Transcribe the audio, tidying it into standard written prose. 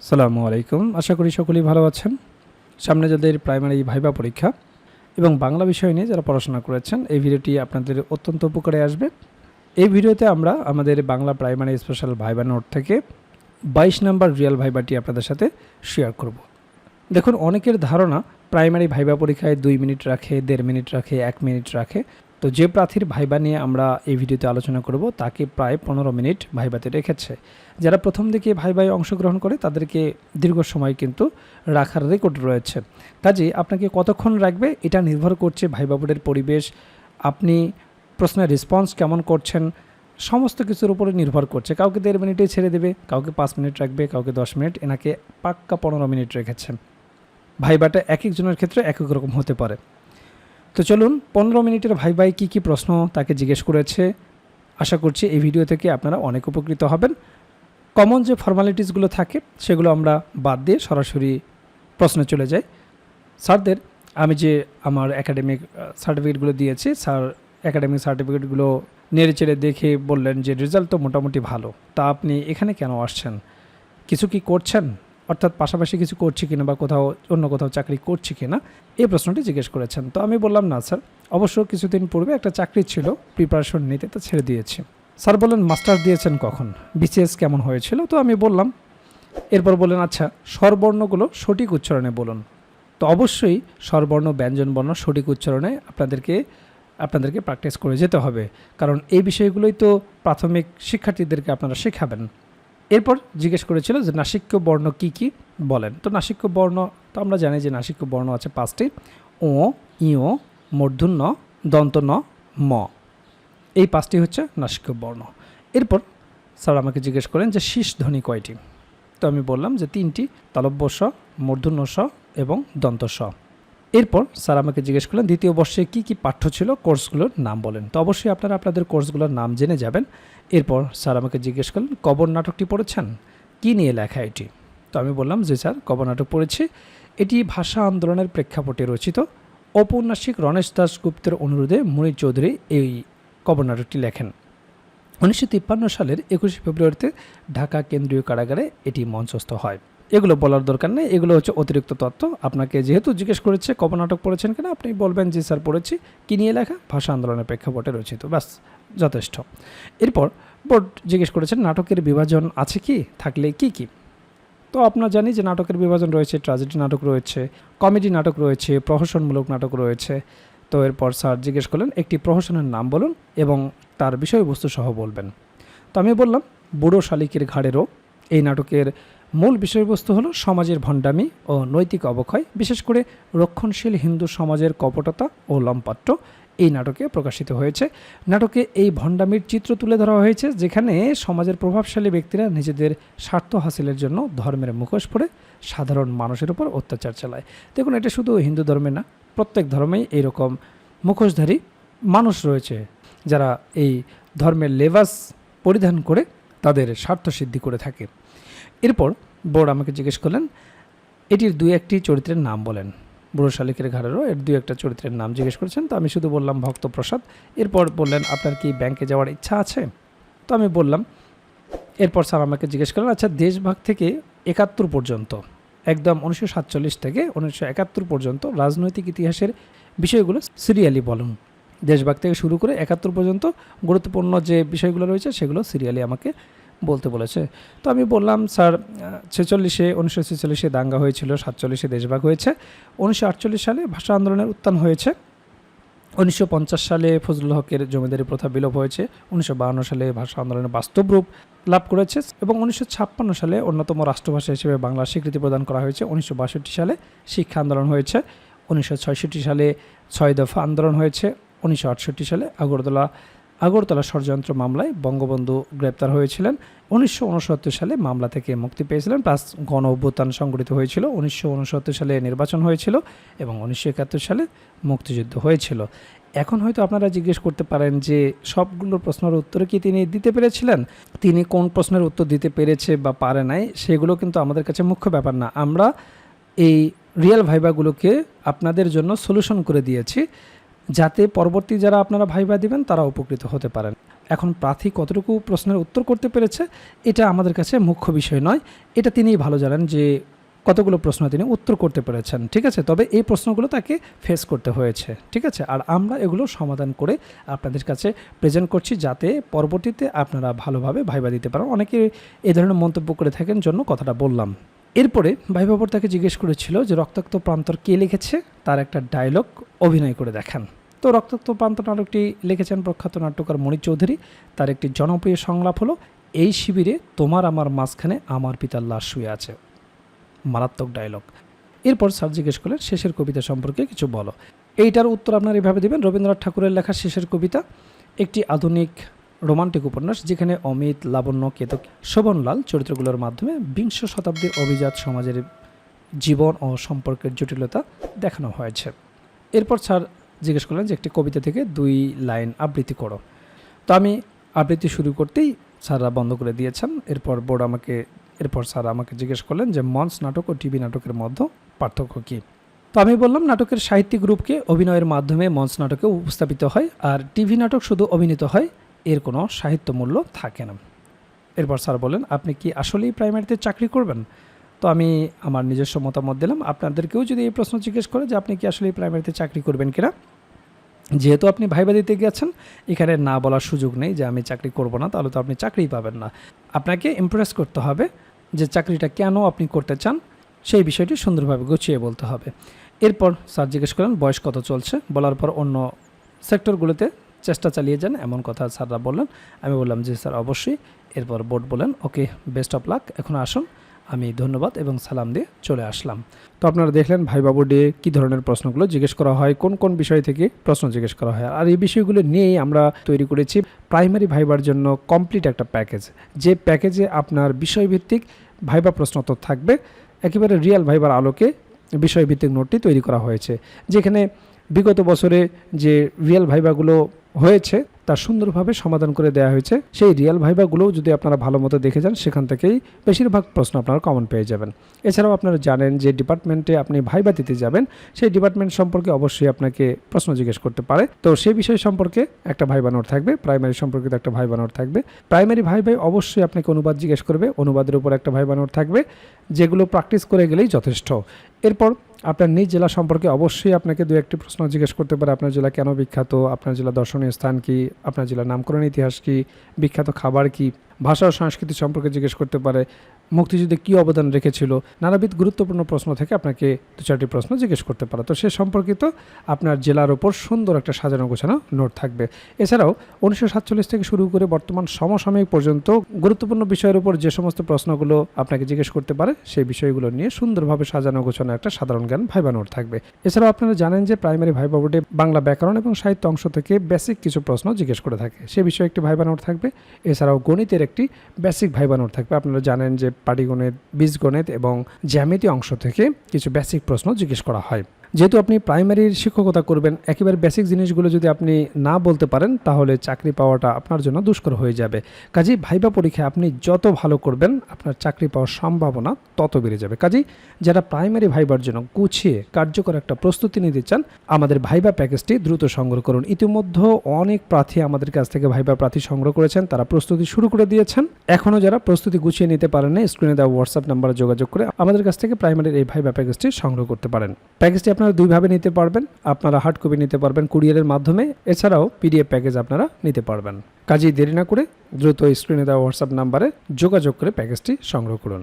আসসালামু আলাইকুম। আশা করি সকলেই ভালো আছেন। সামনে যাদের প্রাইমারি ভাইবা পরীক্ষা এবং বাংলা বিষয় নিয়ে যারা পড়াশোনা করেছেন, এই ভিডিওটি আপনাদের অত্যন্ত উপকারে আসবে। এই ভিডিওতে আমরা আমাদের Bangla primary special viva note থেকে 22 নম্বর রিয়েল ভাইবাটি আপনাদের সাথে শেয়ার করব। দেখুন, অনেকের ধারণা প্রাইমারি ভাইবা পরীক্ষায় 2 মিনিট রাখে, 1.5 মিনিট রাখে, 1 মিনিট রাখে। তো যে প্রার্থীর ভাইবা নিয়ে আমরা এই ভিডিওতে আলোচনা করব তাকে প্রায় 15 মিনিট ভাইবাতে রেখেছে। যারা প্রথম দিকে ভাইবায় অংশগ্রহণ করে তাদেরকে দীর্ঘ সময় কিন্তু রাখার রেকর্ড রয়েছে। কাজেই আপনাকে কতক্ষণ রাখবে এটা নির্ভর করছে ভাইবা বোর্ডের পরিবেশ, আপনি প্রশ্নের রেসপন্স কেমন করছেন, সমস্ত কিছুর উপরে নির্ভর করছে। কাউকে 1.5 মিনিটে ছেড়ে দেবে, কাউকে 5 মিনিট রাখবে, কাউকে 10 মিনিট, এনাকে পাক্কা 15 মিনিট রেখেছে। ভাইবাটা এক একজনের ক্ষেত্রে এক এক রকম হতে পারে। তো চলুন, 15 মিনিটের ভাইবায় কী কী প্রশ্ন তাকে জিজ্ঞেস করেছে, আশা করছি এই ভিডিও থেকে আপনারা অনেক উপকৃত হবেন। কমন যে ফর্মালিটিসগুলো থাকে সেগুলো আমরা বাদ দিয়ে সরাসরি প্রশ্নে চলে যাই। স্যারদের আমি যে আমার একাডেমিক সার্টিফিকেটগুলো দিয়েছি, স্যার একাডেমিক সার্টিফিকেটগুলো নেড়ে চেড়ে দেখে বললেন যে রেজাল্ট তো মোটামুটি ভালো, তা আপনি এখানে কেন আসছেন, কিছু কি করছেন, অর্থাৎ পাশাপাশি কিছু করছি কিনা বা অন্য কোথাও চাকরি করছি কিনা, এই প্রশ্নটি জিজ্ঞেস করেছেন। তো আমি বললাম না স্যার, অবশ্য কিছুদিন পূর্বে একটা চাকরি ছিল, প্রিপারেশন নিতে তো ছেড়ে দিয়েছি। স্যার বললেন মাস্টার্স দিয়েছেন কখন, বিসিএস কেমন হয়েছিল, তো আমি বললাম। এরপর বললেন আচ্ছা স্বরবর্ণগুলো সঠিক উচ্চারণে বলুন। তো অবশ্যই স্বরবর্ণ ব্যঞ্জনবর্ণ সঠিক উচ্চারণে আপনাদেরকে প্র্যাকটিস করে যেতে হবে, কারণ এই বিষয়গুলোই তো প্রাথমিক শিক্ষার্থীদেরকে আপনারা শেখাবেন। এরপর জিজ্ঞেস করেছিল যে নাসিক্য বর্ণ কী কী বলেন। তো নাসিক্য বর্ণ তো আমরা জানি যে নাসিক্য বর্ণ আছে 5টি: ও, ইও, মূর্ধন্য, দন্ত ন, ম। এই 5টি হচ্ছে নাসিক্য বর্ণ। এরপর স্যার আমাকে জিজ্ঞেস করেন যে শীষ ধ্বনি কয়টি। তো আমি বললাম যে 3টি: তালব্য স, মূর্ধন্য স এবং দন্ত স। এরপর স্যার আমাকে জিজ্ঞেস করলেন দ্বিতীয় বর্ষে কী কী পাঠ্য ছিল, কোর্সগুলোর নাম বলেন। তো অবশ্যই আপনারা আপনাদের কোর্সগুলোর নাম জেনে যাবেন। এরপর স্যার আমাকে জিজ্ঞেস করলেন কবর নাটকটি পড়েছেন, কী নিয়ে লেখা এটি। তো আমি বললাম যে স্যার কবর নাটক পড়েছি, এটি ভাষা আন্দোলনের প্রেক্ষাপটে রচিত। ঔপন্যাসিক রণেশ দাশগুপ্তের অনুরোধে মুনির চৌধুরী এই কবর নাটকটি লেখেন। 1953 সালের 21 ফেব্রুয়ারিতে ঢাকা কেন্দ্রীয় কারাগারে এটি মঞ্চস্থ হয়। এগুলো বলার দরকার নেই, এগুলো হচ্ছে অতিরিক্ত তথ্য। আপনাকে যেহেতু জিজ্ঞেস করেছে কবর নাটক পড়েছেন কিনা, আপনি বলবেন যে স্যার পড়েছি, কী নিয়ে লেখা, ভাষা আন্দোলনের প্রেক্ষাপটে রচিত, ব্যাস যথেষ্ট। এরপর বোর্ড জিজ্ঞেস করেছেন নাটকের বিভাজন আছে কি, থাকলে কি কি। তো আপনারা জানি যে নাটকের বিভাজন রয়েছে, ট্র্যাজেডি নাটক রয়েছে, কমেডি নাটক রয়েছে, প্রহসনমূলক নাটক রয়েছে। তো এরপর স্যার জিজ্ঞেস করলেন একটি প্রহসনের নাম বলুন এবং তার বিষয়বস্তু সহ বলবেন। তো আমি বললাম বুড়ো শালিকের ঘাড়েরও। এই নাটকের মূল বিষয়বস্তু হলো সমাজের ভণ্ডামি ও নৈতিক অবক্ষয়, বিশেষ করে রক্ষণশীল হিন্দু সমাজের কপটতা ও লম্পট্য এই নাটকে প্রকাশিত হয়েছে। নাটকে এই ভণ্ডামির চিত্র তুলে ধরা হয়েছে, যেখানে সমাজের প্রভাবশালী ব্যক্তিরা নিজেদের স্বার্থ হাসিলের জন্য ধর্মের মুখোশ পরে সাধারণ মানুষের উপর অত্যাচার চালায়। দেখুন, এটা শুধু হিন্দু ধর্মে না, প্রত্যেক ধর্মেই এইরকম মুখোশধারী মানুষ রয়েছে যারা এই ধর্মের লেবাস পরিধান করে তাদের স্বার্থ সিদ্ধি করে থাকে। এরপর বোর্ড আমাকে জিজ্ঞেস করলেন এটির 2-1টি চরিত্রের নাম বলেন। বুড়ো শালিকের ঘাড়েরও এর 2-1টা চরিত্রের নাম জিজ্ঞেস করেছেন। তো আমি শুধু বললাম ভক্তপ্রসাদ। এরপর বললেন আপনার কি ব্যাংকে যাওয়ার ইচ্ছা আছে। তো আমি বললাম। এরপর স্যার আমাকে জিজ্ঞেস করলেন আচ্ছা দেশভাগ থেকে 71 পর্যন্ত, একদম 1947 থেকে 1971 পর্যন্ত রাজনৈতিক ইতিহাসের বিষয়গুলো সিরিয়ালি বলুন। দেশভাগ থেকে শুরু করে 71 পর্যন্ত গুরুত্বপূর্ণ যে বিষয়গুলো রয়েছে সেগুলো সিরিয়ালি আমাকে বলতে বলেছে। তো আমি বললাম স্যার 1946-এ দাঙ্গা হয়েছিল, 47-এ দেশভাগ হয়েছে, 1948 সালে ভাষা আন্দোলনের উত্থান হয়েছে, 1950 সালে ফজলুল হকের জমিদারি প্রথা বিলোপ হয়েছে, 1952 সালে ভাষা আন্দোলনের বাস্তব রূপ লাভ করেছে এবং 1956 সালে অন্যতম রাষ্ট্রভাষা হিসেবে বাংলা স্বীকৃতি প্রদান করা হয়েছে। 1962 সালে শিক্ষা আন্দোলন হয়েছে, 1966 সালে 6 দফা আন্দোলন হয়েছে, 1968 সালে আগরতলা ষড়যন্ত্র মামলায় বঙ্গবন্ধু গ্রেপ্তার হয়েছিলেন, 1969 সালে মামলা থেকে মুক্তি পেয়েছিলেন, প্লাস গণ অভ্যুত্থান সংগঠিত হয়েছিল, 1969 সালে নির্বাচন হয়েছিল এবং 1971 সালে মুক্তিযুদ্ধ হয়েছিল। এখন হয়তো আপনারা জিজ্ঞেস করতে পারেন যে সবগুলো প্রশ্নের উত্তর কি তিনি দিতে পেরেছিলেন, তিনি কোন প্রশ্নের উত্তর দিতে পেরেছে বা পারে নাই সেগুলো কিন্তু আমাদের কাছে মুখ্য ব্যাপার না। আমরা এই রিয়েল ভাইবাগুলোকে আপনাদের জন্য সলিউশন করে দিয়েছি, যাতে পরবর্তী যারা আপনারা ভাইবা দিবেন তারা উপকৃত হতে পারেন। এখন প্রার্থী কতটুকু প্রশ্নের উত্তর করতে পেরেছে এটা আমাদের কাছে মুখ্য বিষয় নয়, এটা তিনিই ভালো জানেন যে কতগুলো প্রশ্ন তিনি উত্তর করতে পেরেছেন, ঠিক আছে। তবে এই প্রশ্নগুলো তাকে ফেস করতে হয়েছে, ঠিক আছে। আর আমরা এগুলো সমাধান করে আপনাদের কাছে প্রেজেন্ট করছি, যাতে পরবর্তীতে আপনারা ভালোভাবে ভাইবা দিতে পারেন। অনেকে এই ধরনের মন্তব্য করে থাকেন জন্য কথাটা বললাম। এরপরে ভাইবা বোর্ড তাকে জিজ্ঞেস করেছিল যে রক্তাক্ত প্রান্তর কে লিখেছে, তার একটা ডায়লগ অভিনয় করে দেখান। তো রক্তাক্ত প্রান্তর নাটকটি লিখেছেন প্রখ্যাত নাট্যকার মণি চৌধুরী। তার একটি জনপ্রিয় সংলাপ হলো, এই শিবিরে তোমার আমার মাঝখানে আমার পিতার লাশ শুয়ে আছে। মারাত্মক ডায়লগ। এরপর স্যার জিজ্ঞেস করলেন শেষের কবিতা সম্পর্কে কিছু বলো। এইটার উত্তর আপনারা এভাবে দেবেন, রবীন্দ্রনাথ ঠাকুরের লেখা শেষের কবিতা একটি আধুনিক রোমান্টিক উপন্যাস, যেখানে অমিত, লাবণ্য, কেতক, শোভনলাল চরিত্রগুলোর মাধ্যমে বিংশ শতাব্দীর অভিজাত সমাজের জীবন ও সম্পর্কের জটিলতা দেখানো হয়েছে। এরপর স্যার জিজ্ঞেস করলেন যে একটি কবিতা থেকে 2 লাইন আবৃত্তি করো। তো আমি আবৃত্তি শুরু করতেই স্যাররা বন্ধ করে দিয়েছেন। এরপর স্যার আমাকে জিজ্ঞেস করলেন যে মঞ্চ নাটক ও টিভি নাটকের মধ্যে পার্থক্য কী। তো আমি বললাম নাটকের সাহিত্যিক রূপকে অভিনয়ের মাধ্যমে মঞ্চ নাটকে উপস্থাপিত হয়, আর টিভি নাটক শুধু অভিনীত হয়, এর কোনো সাহিত্য মূল্য থাকে না। এরপর স্যার বলেন আপনি কি আসলেই প্রাইমারিতে চাকরি করবেন। তো আমি আমার নিজস্ব মতামত দিলাম। আপনাদেরকেও যদি এই প্রশ্ন জিজ্ঞেস করে যে আপনি কি আসলেই প্রাইমারিতে চাকরি করবেন কিনা, যেহেতু আপনি ভাইবা দিতে গেছেন, এখানে না বলার সুযোগ নেই যে আমি চাকরি করব না, তাহলে তো আপনি চাকরিই পাবেন না। আপনাকে ইমপ্রেস করতে হবে যে চাকরিটা কেন আপনি করতে চান, সেই বিষয়টি সুন্দরভাবে গুছিয়ে বলতে হবে। এরপর স্যার জিজ্ঞেস করেন বয়স কত চলছে, বলার পর অন্য সেক্টরগুলোতে চেষ্টা চালিয়ে যান, এমন কথা স্যাররা বললেন। আমি বললাম যে স্যার অবশ্যই। এরপর বোর্ড বলেন ওকে, বেস্ট অফ লাক, এখন আসুন। আমি ধন্যবাদ এবং সালাম দিয়ে চলে আসলাম। তো আপনারা দেখলেন ভাইবা বোর্ডে কী ধরনের প্রশ্নগুলো জিজ্ঞেস করা হয়, কোন কোন বিষয় থেকে প্রশ্ন জিজ্ঞেস করা হয়। আর এই বিষয়গুলো নিয়েই আমরা তৈরি করেছি প্রাইমারি ভাইবার জন্য কমপ্লিট একটা প্যাকেজ, যে প্যাকেজে আপনার বিষয়ভিত্তিক ভাইবা প্রশ্ন তো থাকবে, একেবারে রিয়েল ভাইবার আলোকে বিষয়ভিত্তিক নোটটি তৈরি করা হয়েছে, যেখানে বিগত বছরে যে রিয়েল ভাইবাগুলো হয়েছে তা সুন্দরভাবে সমাধান করে দেওয়া হয়েছে। সেই রিয়েল ভাইবাগুলোও যদি আপনারা ভালো মতো দেখে যান, সেখান থেকেই বেশিরভাগ প্রশ্ন আপনারা কমন পেয়ে যাবেন। এছাড়াও আপনারা জানেন যে ডিপার্টমেন্টে আপনি ভাইবা দিতে যাবেন, সেই ডিপার্টমেন্ট সম্পর্কে অবশ্যই আপনাকে প্রশ্ন জিজ্ঞেস করতে পারে। তো সেই বিষয় সম্পর্কে একটা ভাইবা নোট থাকবে, প্রাইমারি সম্পর্কিত একটা ভাইবা নোট থাকবে। প্রাইমারি ভাইবাই অবশ্যই আপনাকে অনুবাদ জিজ্ঞেস করবে, অনুবাদের উপর একটা ভাইবা নোট থাকবে, যেগুলো প্র্যাকটিস করে গেলেই যথেষ্ট। এরপর আপনার নিজ জেলা সম্পর্কে অবশ্যই আপনাকে 2-1টি প্রশ্ন জিজ্ঞেস করতে পারে। আপনার জেলা কেন বিখ্যাত, আপনার জেলা দর্শনীয় স্থান কি, আপনার জেলার নামকরণ ইতিহাস কি, বিখ্যাত খাবার কি, ভাষা ও সংস্কৃতি সম্পর্কে জিজ্ঞেস করতে পারে, মুক্তিযুদ্ধে কী অবদান রেখেছিল। নানাবিধ গুরুত্বপূর্ণ প্রশ্ন থেকে আপনাকে 2-4টি প্রশ্ন জিজ্ঞেস করতে পারে। তো সে সম্পর্কিত আপনার জেলার ওপর সুন্দর একটা সাজানো গোছানো নোট থাকবে। এছাড়াও 1947 থেকে শুরু করে বর্তমান সমসাময়িক পর্যন্ত গুরুত্বপূর্ণ বিষয়ের উপর যে সমস্ত প্রশ্নগুলো আপনাকে জিজ্ঞেস করতে পারে, সেই বিষয়গুলো নিয়ে সুন্দরভাবে সাজানো গোছানো একটা সাধারণ জ্ঞান ভাইবা নোট থাকবে। এছাড়াও আপনারা জানেন যে প্রাইমারি ভাইবা বোর্ডে বাংলা ব্যাকরণ এবং সাহিত্য অংশ থেকে বেসিক কিছু প্রশ্ন জিজ্ঞেস করে থাকে, সে বিষয়ে একটি ভাইবা নোট থাকবে। এছাড়াও গণিতের একটি বেসিক ভাইবা নোট থাকবে। আপনারা জানেন যে পাটিগণিত, বীজগণিত এবং জ্যামিতি অংশ থেকে কিছু বেসিক প্রশ্ন জিজ্ঞেস করা হয়। যেহেতু আপনি প্রাইমারির শিক্ষকতা করবেন, একেবারে বেসিক জিনিসগুলো যদি আপনি না বলতে পারেন, তাহলে চাকরি পাওয়াটা আপনার জন্য দুষ্কর হয়ে যাবে। কাজেই ভাইবা পরীক্ষায় আপনি যত ভালো করবেন, আপনার চাকরি পাওয়ার সম্ভাবনা তত বেড়ে যাবে। কাজেই যারা প্রাইমারি ভাইবার জন্য গুছিয়ে কার্যকর একটা প্রস্তুতি নিতে চান, আমাদের ভাইবা প্যাকেজটি দ্রুত সংগ্রহ করুন। ইতিমধ্যে অনেক প্রার্থী আমাদের কাছ থেকে ভাইবা প্রার্থী সংগ্রহ করেছেন, তারা প্রস্তুতি শুরু করে দিয়েছেন। এখনও যারা প্রস্তুতি গুছিয়ে নিতে পারেন না, স্ক্রিনে দেওয়া হোয়াটসঅ্যাপ নাম্বারে যোগাযোগ করে আমাদের কাছ থেকে প্রাইমারির এই ভাইবা প্যাকেজটি সংগ্রহ করতে পারেন। প্যাকেজটি আপনারা 2 ভাবে নিতে পারবেন। আপনারা হার্ড কপি নিতে পারবেন কুরিয়ারের মাধ্যমে, এছাড়াও পিডিএফ প্যাকেজ আপনারা নিতে পারবেন। কাজেই দেরি না করে দ্রুত স্ক্রিনে দেওয়া হোয়াটসঅ্যাপ নাম্বারে যোগাযোগ করে প্যাকেজটি সংগ্রহ করুন।